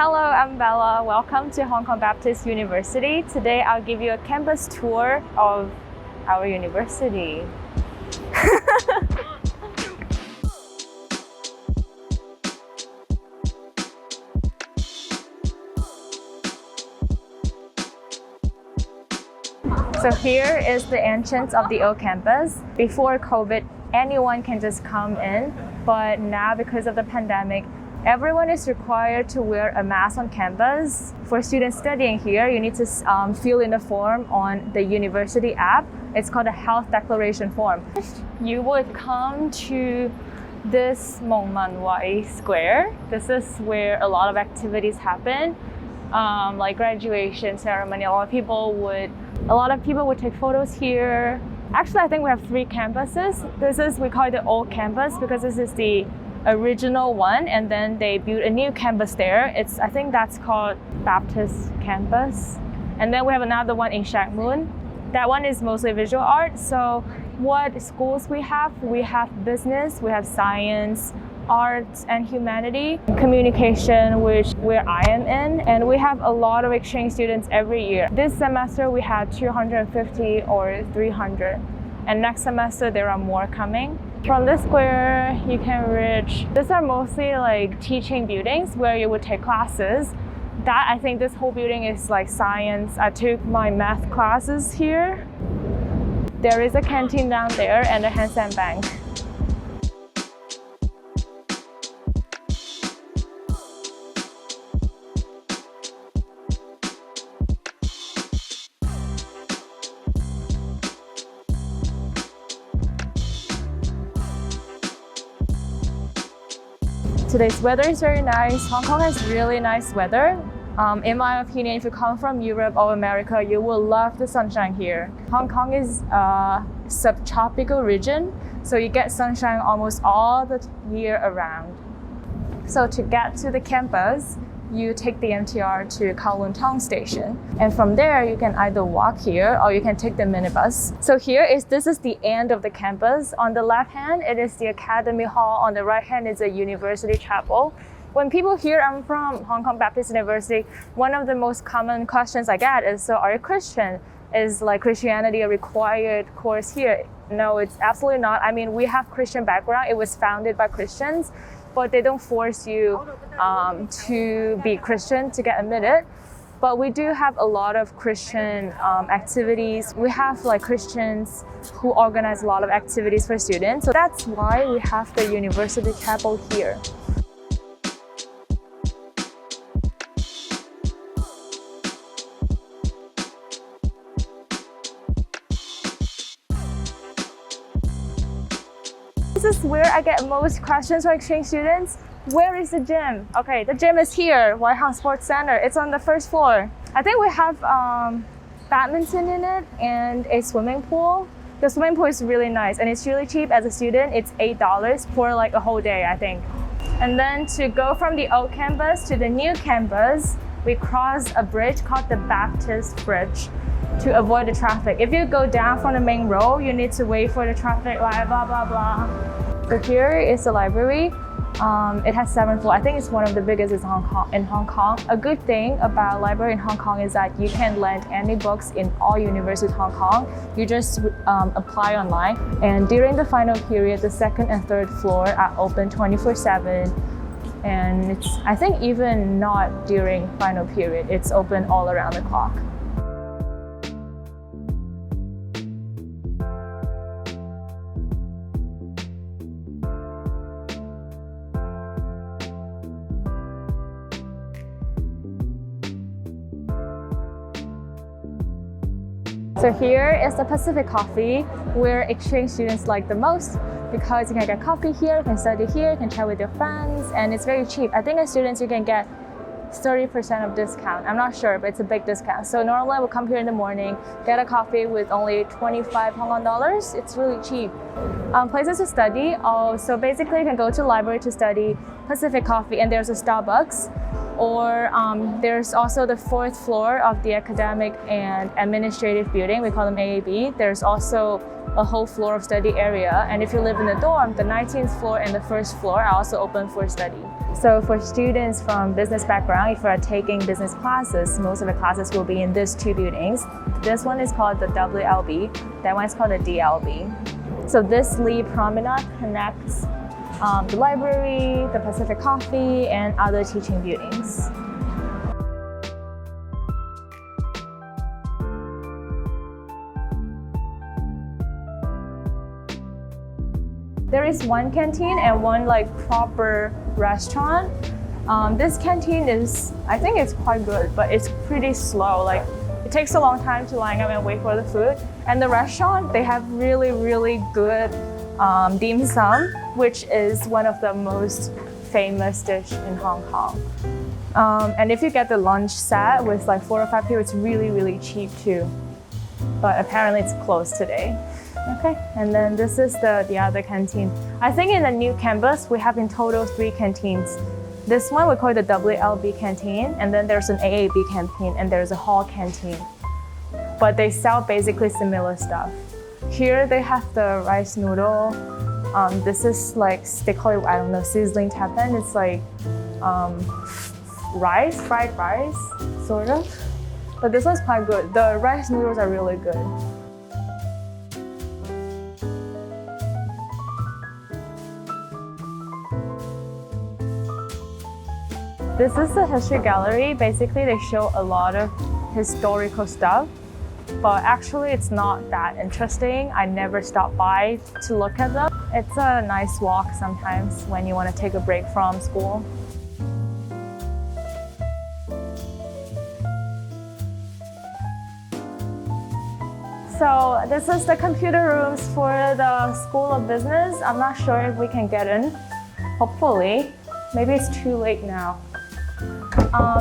Hello, I'm Bella. Welcome to Hong Kong Baptist University. Today I'll give you a campus tour of our university. So here is the entrance of the Old Campus. Before COVID, anyone can just come in, but now because of the pandemic, everyone is required to wear a mask on campus. For students studying here, you need to fill in a form on the university app. It's called a health declaration form. You would come to this Mong Man Wai Square. This is where a lot of activities happen, like graduation ceremony. A lot of people would take photos here. Actually, I think we have 3 campuses. We call it the Old Campus because this is the original one, and then they built a new campus there. I think that's called Baptist Campus. And then we have another one in Shak Mun. That one is mostly visual art. So what schools we have business, we have science, arts and humanity, communication, where I am in, and we have a lot of exchange students every year. This semester we had 250 or 300, and next semester there are more coming. From this square, you can reach, these are mostly like teaching buildings where you would take classes. I think this whole building is like science. I took my math classes here. There is a canteen down there and a handstand bank. Today's weather is very nice. Hong Kong has really nice weather. In my opinion, if you come from Europe or America, you will love the sunshine here. Hong Kong is a subtropical region, so you get sunshine almost all the year around. So to get to the campus, you take the MTR to Kowloon Tong Station. And from there, you can either walk here or you can take the minibus. So this is the end of the campus. On the left hand, it is the Academy Hall. On the right hand is a University Chapel. When people hear I'm from Hong Kong Baptist University, one of the most common questions I get is, so are you Christian? Is like Christianity a required course here? No, it's absolutely not. I mean, we have Christian background. It was founded by Christians, but they don't force you to be Christian to get admitted. But we do have a lot of Christian activities. We have like Christians who organize a lot of activities for students. So that's why we have the University Chapel here. This is where I get most questions from exchange students. Where is the gym? Okay, the gym is here, White House Sports Center. It's on the first floor. I think we have badminton in it and a swimming pool. The swimming pool is really nice and it's really cheap. As a student, it's $8 for like a whole day, I think. And then to go from the old campus to the new campus, we cross a bridge called the Baptist Bridge to avoid the traffic. If you go down from the main road, you need to wait for the traffic light, blah, blah, blah. So here is the library. It has 7 floors. I think it's one of the biggest in Hong Kong. A good thing about library in Hong Kong is that you can lend any books in all universities in Hong Kong. You just apply online. And during the final period, the 2nd and 3rd floor are open 24/7. And I think even not during final period, it's open all around the clock. So here is the Pacific Coffee, where exchange students like the most, because you can get coffee here, you can study here, you can chat with your friends, and it's very cheap. I think as students you can get 30% of discount. I'm not sure, but it's a big discount. So normally I would come here in the morning, get a coffee with only 25 Hong Kong dollars. It's really cheap. Places to study. So basically you can go to the library to study, Pacific Coffee, and there's a Starbucks. Or there's also the 4th floor of the academic and administrative building. We call them AAB. There's also a whole floor of study area. And if you live in the dorm, the 19th floor and the 1st floor are also open for study. So for students from business background, if you are taking business classes, most of the classes will be in these 2 buildings. This one is called the WLB. That one is called the DLB. So this Lee Promenade connects the library, the Pacific Coffee, and other teaching buildings. There is one canteen and one proper restaurant. This canteen is, I think it's quite good, but it's pretty slow. It takes a long time to line up and wait for the food. And the restaurant, they have really, really good dim sum, which is one of the most famous dish in Hong Kong. And if you get the lunch set with 4 or 5 people, it's really, really cheap too. But apparently it's closed today. Okay, and then this is the other canteen. I think in the new campus, we have in total 3 canteens. This one we call the WLB canteen, and then there's an AAB canteen, and there's a hall canteen. But they sell basically similar stuff. Here they have the rice noodle. This is they call it, I don't know, sizzling tapen. It's rice, fried rice, sort of. But this one's quite good. The rice noodles are really good. This is the history gallery. Basically, they show a lot of historical stuff, but actually it's not that interesting. I never stop by to look at them. It's a nice walk sometimes when you want to take a break from school. So this is the computer rooms for the School of Business. I'm not sure if we can get in. Hopefully. Maybe it's too late now.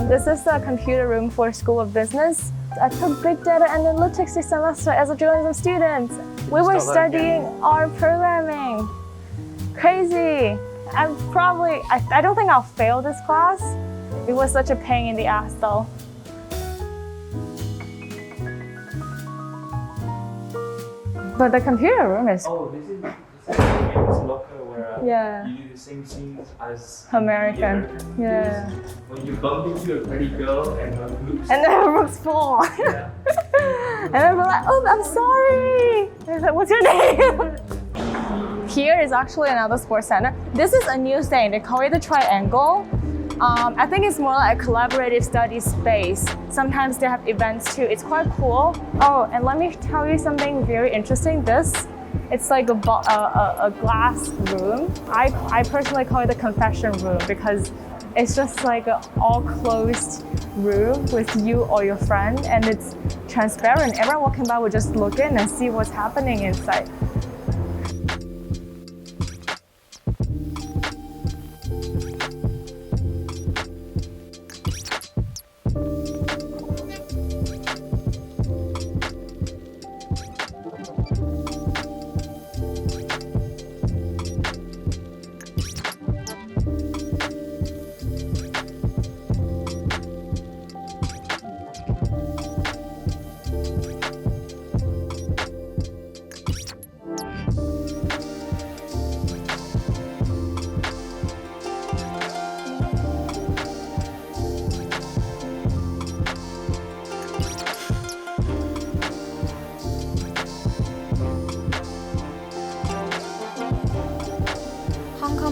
This is the computer room for School of Business. I took Big Data and Analytics this semester as a journalism student. We were studying R programming. Crazy. I don't think I'll fail this class. It was such a pain in the ass though. But the computer room is... Oh, this is famous locker where yeah. you do the same things as American. Yeah. When you bump into a pretty girl and her boobs. And then her boobs fall. Yeah. And then we're like, oh, I'm sorry. And I said, what's your name? Here is actually another sports center. This is a new thing. They call it the Triangle. I think it's more like a collaborative study space. Sometimes they have events too. It's quite cool. Oh, and let me tell you something very interesting. It's like a glass room. I personally call it the confession room because it's just like an all closed room with you or your friend, and it's transparent. Everyone walking by will just look in and see what's happening inside.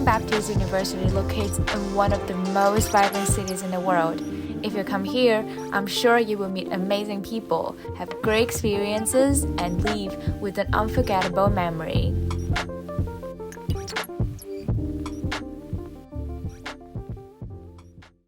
Baptist University locates in one of the most vibrant cities in the world. If you come here, I'm sure you will meet amazing people, have great experiences, and leave with an unforgettable memory.